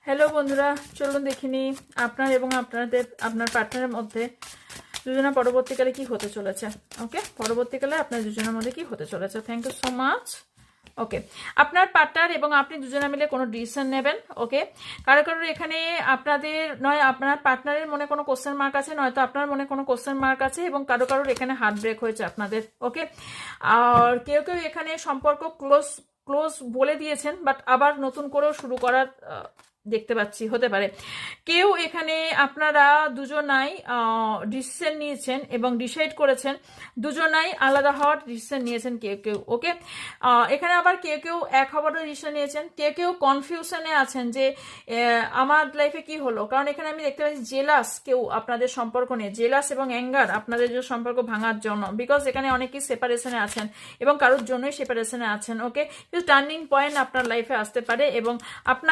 Hello বন্ধুরা, চলুন দেখিনি আপনার এবং আপনার পার্টনারের মধ্যে দুজনের পরবর্তীকালে কি হতে চলেছে। ওকে, পরবর্তীকালে আপনার দুজনের মধ্যে কি হতে চলেছে। Thank you so much. Okay, আপনার পার্টনার এবং আপনি দুজনে মিলে কোনো ডিসিশন নেবেন। ওকে, কারোর এখানে আপনাদের নয় আপনার পার্টনারের মনে কোনো কোশ্চেন মার্ক আছে, নয়তো আপনার মনে কোনো কোশ্চেন মার্ক আছে, এবং কারোর এখানে হার্ট ব্রেক হয়েছে আপনাদের। ওকে, আর কেউ এখানে সম্পর্ক ক্লোজ বলে দিয়েছেন, বাট আবার নতুন করেও শুরু করার দেখতে পাচ্ছি, হতে পারে। কেউ এখানে আপনারা দুজনাই ডিসিশন নিয়েছেন এবং ডিসাইড করেছেন, দুজনাই আলাদা হওয়ার ডিসিশন নিয়েছেন কেউ। ওকে, এখানে আবার কেউ এক হওয়ারও ডিসিশন নিয়েছেন, কেউ কনফিউশনে আছেন যে আমার লাইফে কি হলো। কারণ এখানে আমি দেখতে পাচ্ছি জেলাস, কেউ আপনাদের সম্পর্ক নিয়ে জেলাস এবং অ্যাঙ্গার আপনাদের যে সম্পর্ক ভাঙার জন্য, বিকজ এখানে অনেকেই সেপারেশনে আছেন এবং কারোর জন্যই সেপারেশনে আছেন। ওকে, কিন্তু টার্নিং পয়েন্ট আপনার লাইফে আসতে পারে এবং আপনাকে